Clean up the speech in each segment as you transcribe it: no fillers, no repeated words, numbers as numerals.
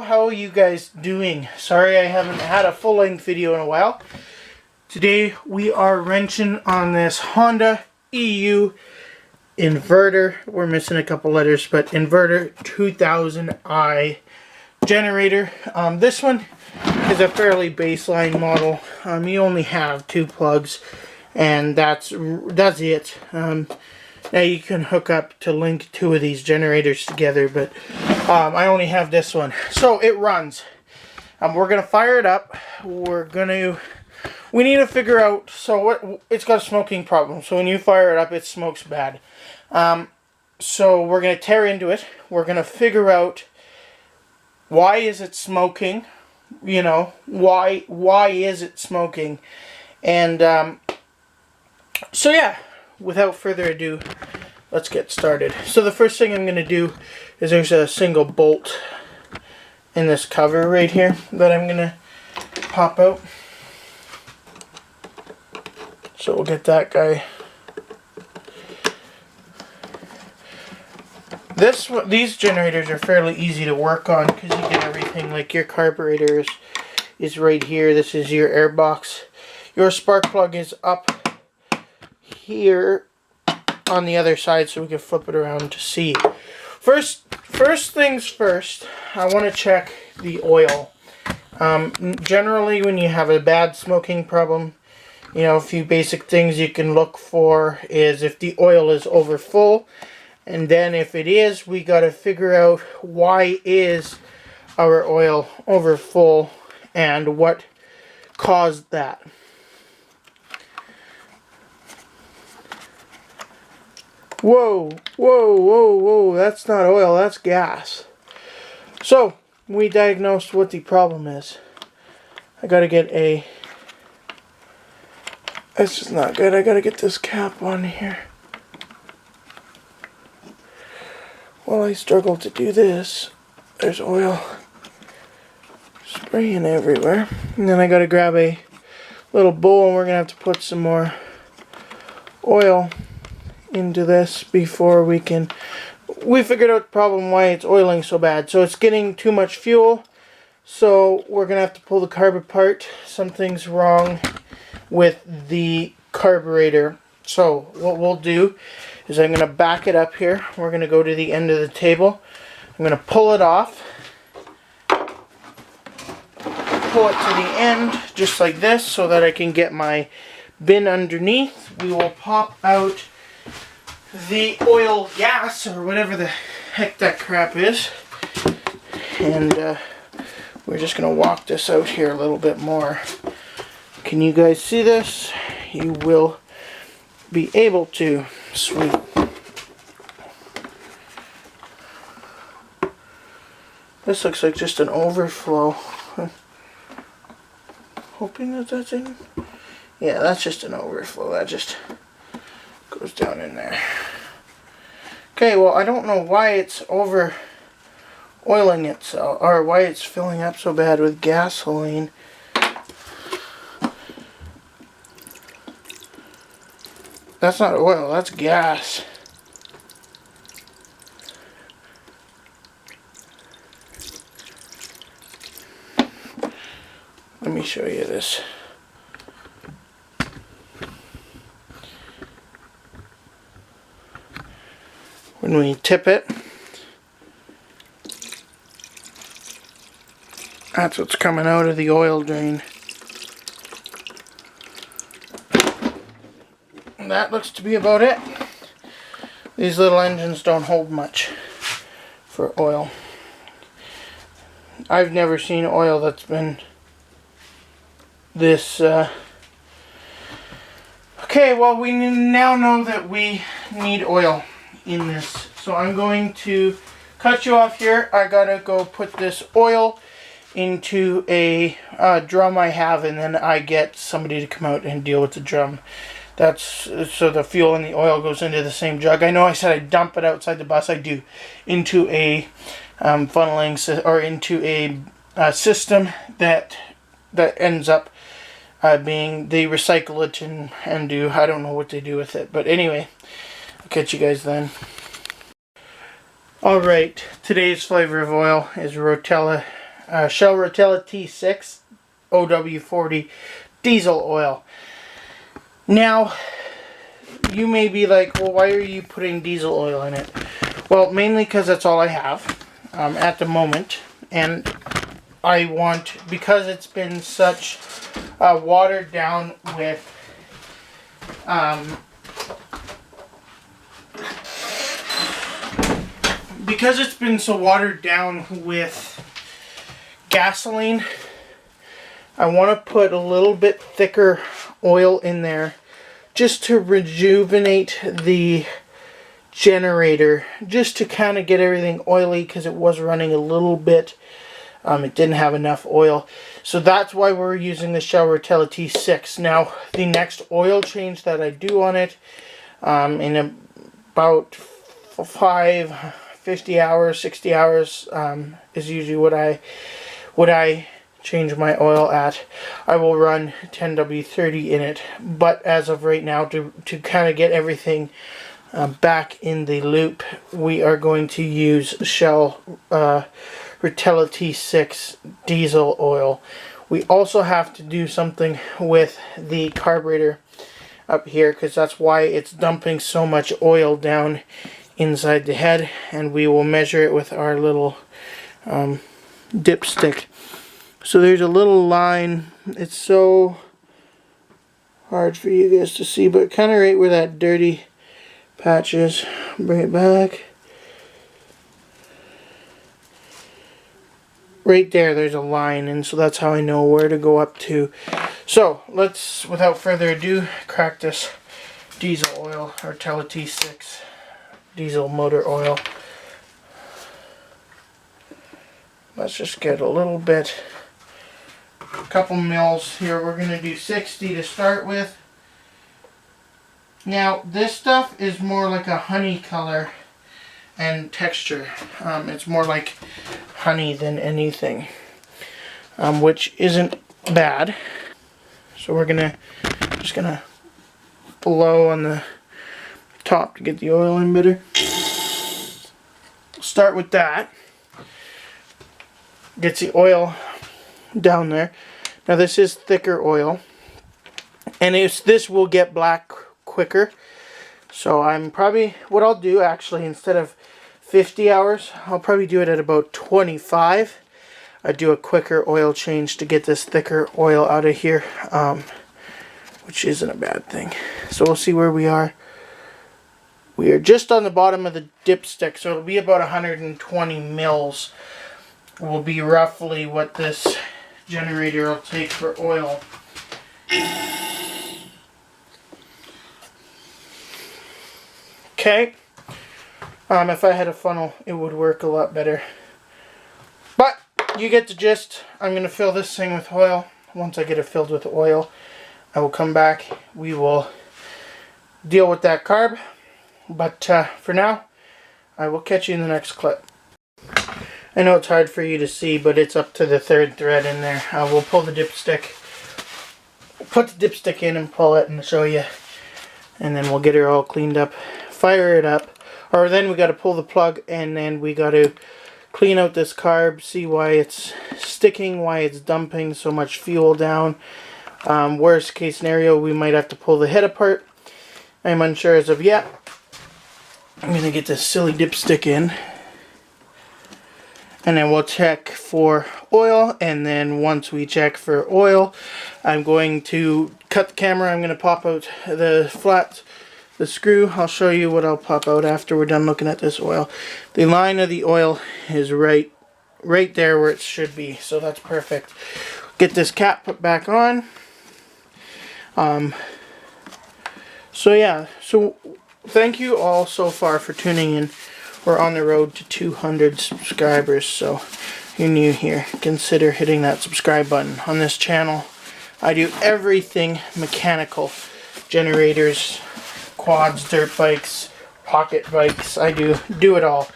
how are you guys doing? Sorry I haven't had a full-length video in a while. Today we are wrenching on this Honda EU inverter. We're missing a couple letters, but inverter 2000i generator. This one is a fairly baseline model. You only have 2 plugs, and that's it. Now you can hook up to link 2 of these generators together, but I only have this one. So it runs. We're gonna fire it up. We need to figure out, so it's got a smoking problem. So when you fire it up, it smokes bad. So we're gonna tear into it. We're gonna figure out why is it smoking. You know, why is it smoking? And so yeah, without further ado, let's get started. So the first thing I'm going to do is there's a single bolt in this cover right here that I'm going to pop out. So we'll get that guy. These generators are fairly easy to work on because you get everything, like your carburetor is right here. This is your air box. Your spark plug is up here on the other side, so we can flip it around to see. First things first, I want to check the oil. Generally, when you have a bad smoking problem, you know, a few basic things you can look for is if the oil is over full, and then if it is, we got to figure out why is our oil over full and what caused that. Whoa, whoa, whoa, whoa, that's not oil, that's gas. So, we diagnosed what the problem is. I gotta get a... That's just not good, I gotta get this cap on here. While I struggle to do this, there's oil spraying everywhere. And then I gotta grab a little bowl and we're gonna have to put some more oil into this before we figured out the problem why it's oiling so bad. So it's getting too much fuel, so we're gonna have to pull the carb apart. Something's wrong with the carburetor. So what we'll do is I'm gonna back it up here. We're gonna go to the end of the table. I'm gonna pull it off, pull it to the end just like this so that I can get my bin underneath. We will pop out the oil gas, or whatever the heck that crap is, and we're just going to walk this out here a little bit more. Can you guys see this? You will be able to. Sweet. This looks like just an overflow. Hoping that that's in. Yeah, that's just an overflow. That just goes down in there. Okay, well, I don't know why it's over oiling itself, or why it's filling up so bad with gasoline. That's not oil, that's gas. Let me show you this. When we tip it, that's what's coming out of the oil drain. And that looks to be about it. These little engines don't hold much for oil. I've never seen oil that's been this... Okay, well, we now know that we need oil in this, so I'm going to cut you off here. I gotta go put this oil into a drum I have, and then I get somebody to come out and deal with the drum. That's so the fuel and the oil goes into the same jug. I know I said I dump it outside the bus. I do, into a funneling or into a system that ends up being, they recycle it and do, I don't know what they do with it, but anyway, I'll catch you guys then. Alright, today's flavor of oil is Rotella Shell Rotella T6 OW40 diesel oil. Now, you may be like, well, why are you putting diesel oil in it? Well, mainly because that's all I have at the moment, and I want, because it's been such watered down with because it's been so watered down with gasoline, I want to put a little bit thicker oil in there just to rejuvenate the generator, just to kind of get everything oily, because it was running a little bit. It didn't have enough oil. So that's why we're using the Shell Rotella T6. Now, the next oil change that I do on it, in about 50 hours, 60 hours, is usually what I change my oil at. I will run 10W30 in it, but as of right now, to kind of get everything back in the loop, we are going to use Shell Rotella T6 diesel oil. We also have to do something with the carburetor up here, because that's why it's dumping so much oil down inside the head, and we will measure it with our little dipstick. So there's a little line. It's so hard for you guys to see, but kind of right where that dirty patch is. Bring it back. Right there, there's a line, and so that's how I know where to go up to. So let's, without further ado, crack this diesel oil, or Rotella T6 diesel motor oil. Let's just get a little bit, a couple mils here. We're going to do 60 to start with. Now, this stuff is more like a honey color and texture. It's more like honey than anything, which isn't bad. So we're just gonna blow on the top to get the oil in better. Start with that. Gets the oil down there. Now this is thicker oil, and this will get black quicker. So what I'll do actually, instead of 50 hours, I'll probably do it at about 25. I do a quicker oil change to get this thicker oil out of here, which isn't a bad thing. So we'll see where we are. We are just on the bottom of the dipstick, so it'll be about 120 mils will be roughly what this generator will take for oil. Okay. If I had a funnel, it would work a lot better. But you get the gist. I'm going to fill this thing with oil. Once I get it filled with oil, I will come back. We will deal with that carb. But for now, I will catch you in the next clip. I know it's hard for you to see, but it's up to the third thread in there. We'll pull the dipstick, put the dipstick in and pull it and show you. And then we'll get her all cleaned up. Fire it up. Or then we got to pull the plug, and then we got to clean out this carb, see why it's sticking, why it's dumping so much fuel down. Worst case scenario, we might have to pull the head apart. I'm unsure as of yet. I'm going to get this silly dipstick in, and then we'll check for oil. And then once we check for oil, I'm going to cut the camera. I'm going to pop out the screw. I'll show you what I'll pop out after we're done looking at this oil. The line of the oil is right there where it should be, so that's perfect. Get this cap put back on. So yeah, so thank you all so far for tuning in. We're on the road to 200 subscribers, so if you're new here, consider hitting that subscribe button. On this channel, I do everything mechanical. Generators, quads, dirt bikes, pocket bikes. I do it all.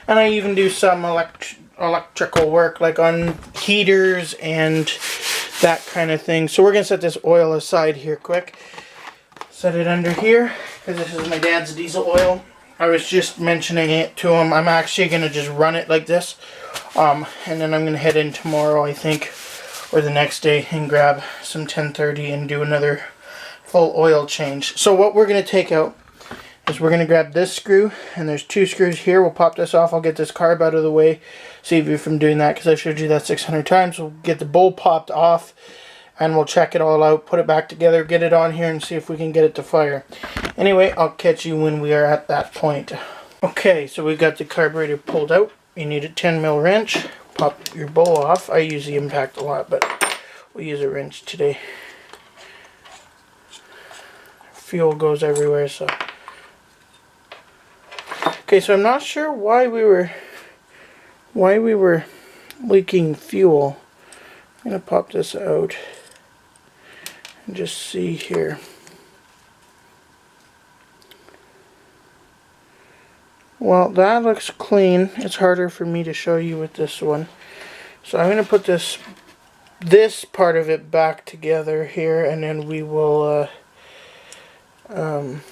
And I even do some electrical work, like on heaters and that kind of thing. So we're going to set this oil aside here quick. Set it under here, because this is my dad's diesel oil. I was just mentioning it to him. I'm actually going to just run it like this And then I'm going to head in tomorrow, I think, or the next day, and grab some 1030 and do another full oil change. So what we're going to take out is we're going to grab this screw, and there's 2 screws here. We'll pop this off. I'll get this carb out of the way, save you from doing that because I showed you that 600 times. We'll get the bowl popped off, and we'll check it all out, put it back together, get it on here, and see if we can get it to fire. Anyway, I'll catch you when we are at that point. Okay, so we've got the carburetor pulled out. You need a 10mm wrench. Pop your bowl off. I use the impact a lot, but we'll use a wrench today. Fuel goes everywhere, so. Okay, so I'm not sure why we were leaking fuel. I'm gonna pop this out and just see here. Well, that looks clean. It's harder for me to show you with this one. So I'm going to put this part of it back together here, and then we will, if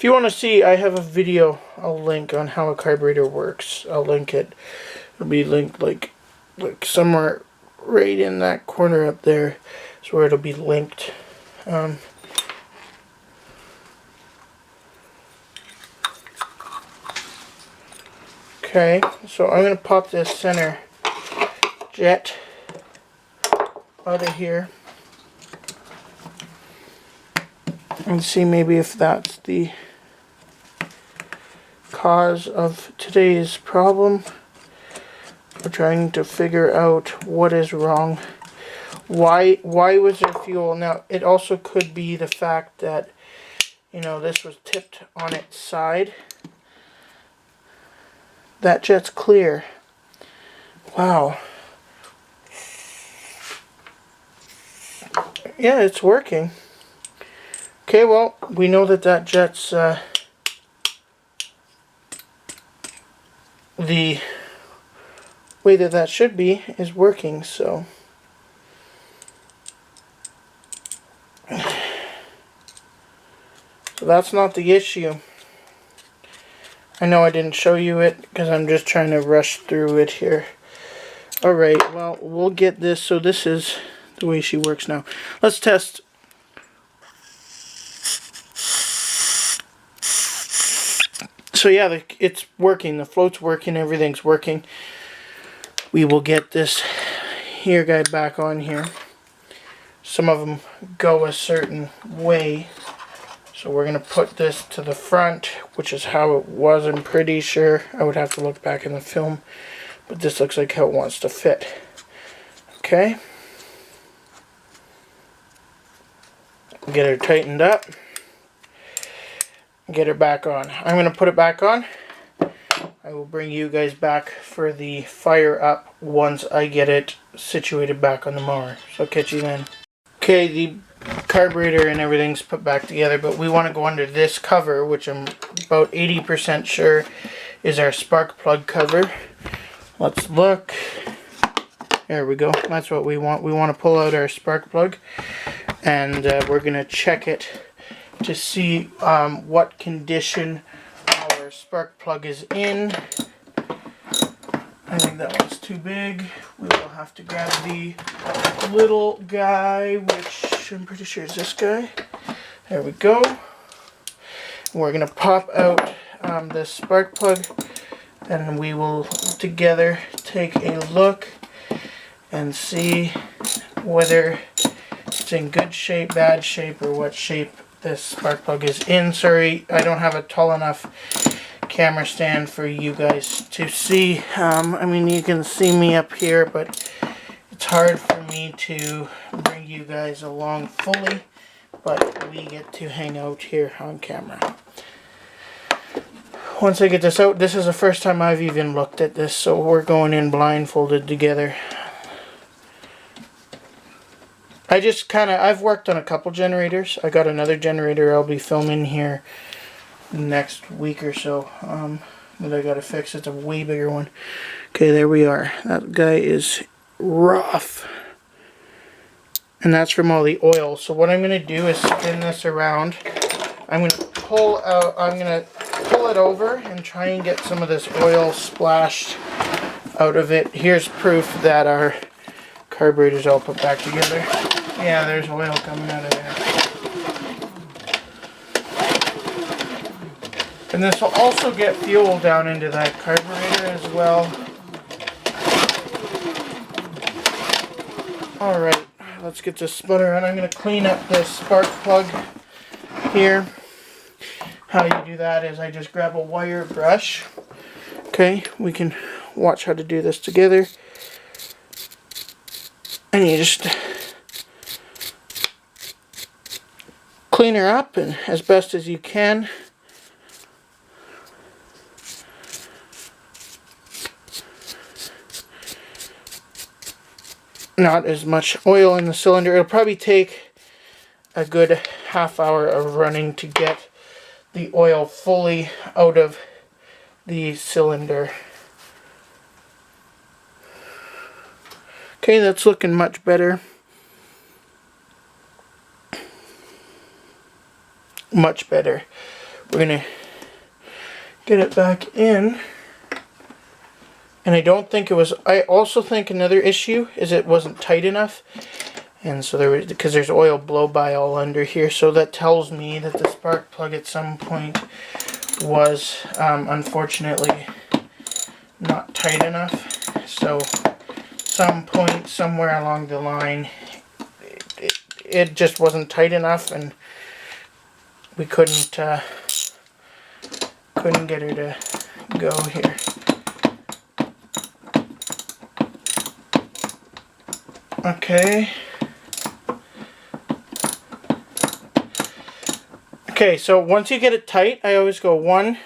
you want to see, I have a video I'll link on how a carburetor works. I'll link it. It'll be linked like somewhere right in that corner up there is where it'll be linked. Okay, so I'm going to pop this center jet out of here and see maybe if that's the cause of today's problem. We're trying to figure out what is wrong. Why was there fuel? Now, it also could be the fact that, you know, this was tipped on its side. That jet's clear. Wow. Yeah, it's working. Okay, well, we know that jet's the way that should be is working, so. So that's not the issue. I know I didn't show you it because I'm just trying to rush through it here. Alright, well, we'll get this. So this is the way she works now. Let's test. So yeah, it's working. The float's working. Everything's working. We will get this here guy back on here. Some of them go a certain way. So we're going to put this to the front, which is how it was, I'm pretty sure. I would have to look back in the film, but this looks like how it wants to fit. Okay. Get her tightened up. Get her back on. I'm going to put it back on. I will bring you guys back for the fire up once I get it situated back on the mower. So I'll catch you then. Okay, the carburetor and everything's put back together, but we want to go under this cover, which I'm about 80% sure is our spark plug cover. Let's look. There we go. That's what we want. We want to pull out our spark plug, and we're going to check it to see what condition our spark plug is in. I think that one's too big. We will have to grab the little guy, which I'm pretty sure is this guy. There we go. We're going to pop out this spark plug, and we will together take a look and see whether it's in good shape, bad shape, or what shape this spark plug is in. Sorry, I don't have a tall enough camera stand for you guys to see. I mean, you can see me up here, but it's hard for me to bring you guys along fully, but we get to hang out here on camera. Once I get this out, this is the first time I've even looked at this, so we're going in blindfolded together. I've worked on a couple generators. I got another generator I'll be filming here next week or so that I gotta fix. It's a way bigger one. Okay, there we are. That guy is rough, and that's from all the oil. So what I'm gonna do is spin this around. I'm gonna pull it over and try and get some of this oil splashed out of it. Here's proof that our carburetor's all put back together. Yeah, there's oil coming out of there. And this will also get fuel down into that carburetor as well. Alright, let's get this spun around. I'm going to clean up this spark plug here. How you do that is I just grab a wire brush. Okay, we can watch how to do this together. And you just clean her up and as best as you can. Not as much oil in the cylinder. It'll probably take a good half hour of running to get the oil fully out of the cylinder. Okay, that's looking much better. Much better. We're gonna get it back in. And I don't think it was, I also think another issue is it wasn't tight enough. And so there was, because there's oil blow by all under here, so that tells me that the spark plug at some point was unfortunately not tight enough. So some point somewhere along the line it just wasn't tight enough, and we couldn't get her to go here. Okay. Okay, so once you get it tight, I always go 1,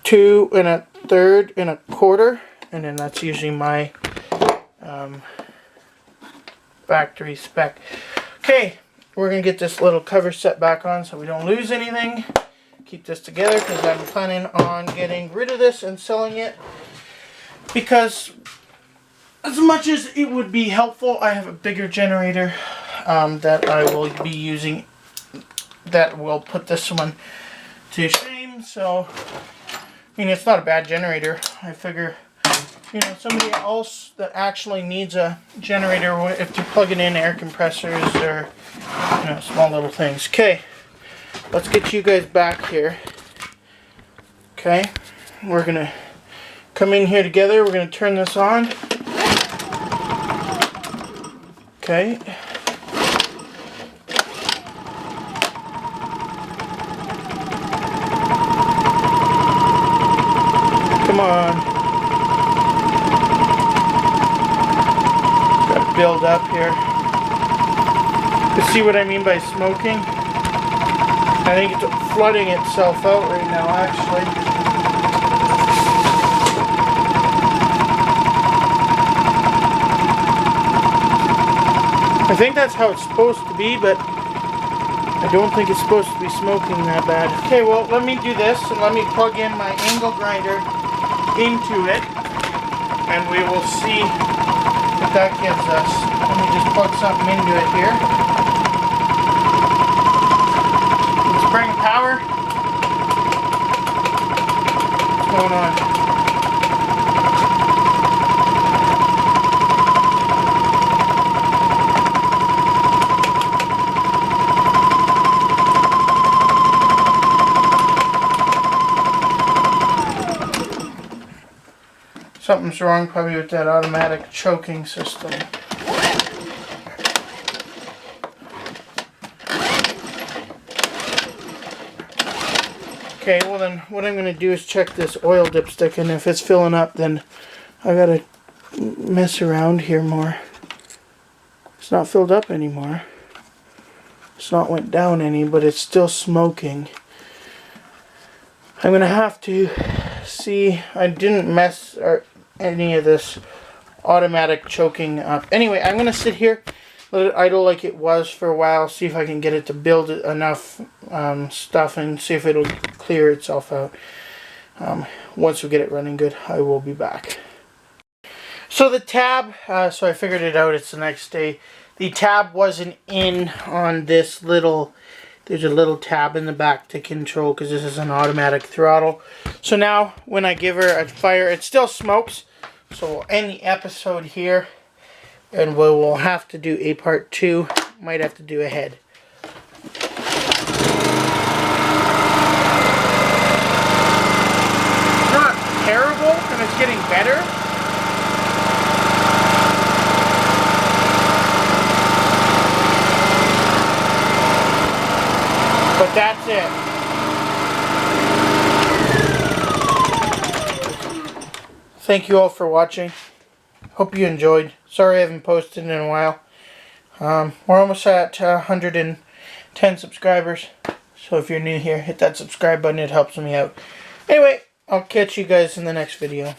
2 1/3 1/4, and then that's usually my factory spec. Okay, we're gonna get this little cover set back on so we don't lose anything. Keep this together because I'm planning on getting rid of this and selling it, because as much as it would be helpful, I have a bigger generator that I will be using that will put this one to shame. So, I mean, it's not a bad generator. I figure, you know, somebody else that actually needs a generator, if they're plugging in air compressors or, you know, small little things. Okay, let's get you guys back here. Okay, we're going to come in here together. We're going to turn this on. Okay. Come on. Got to build up here. You see what I mean by smoking? I think it's flooding itself out right now, actually. I think that's how it's supposed to be, but I don't think it's supposed to be smoking that bad. Okay, well, let me do this, and let me plug in my angle grinder into it, and we will see what that gives us. Let me just plug something into it here. Let's bring power. What's going on? Something's wrong probably with that automatic choking system. Okay, well then what I'm going to do is check this oil dipstick, and if it's filling up, then I got to mess around here more. It's not filled up anymore. It's not went down any, but it's still smoking. I'm going to have to see. I didn't mess any of this automatic choking up. Anyway, I'm going to sit here, let it idle like it was for a while, see if I can get it to build enough stuff and see if it'll clear itself out. Once we get it running good, I will be back. So the tab, so I figured it out, it's the next day. The tab wasn't in on this little There's a little tab in the back to control because this is an automatic throttle. So now when I give her a fire, it still smokes. So we'll end the episode here. And we'll have to do a part 2. Might have to do a head. Not terrible, and it's getting better. But that's it. Thank you all for watching. Hope you enjoyed. Sorry I haven't posted in a while. We're almost at 110 subscribers. So if you're new here, hit that subscribe button. It helps me out. Anyway, I'll catch you guys in the next video.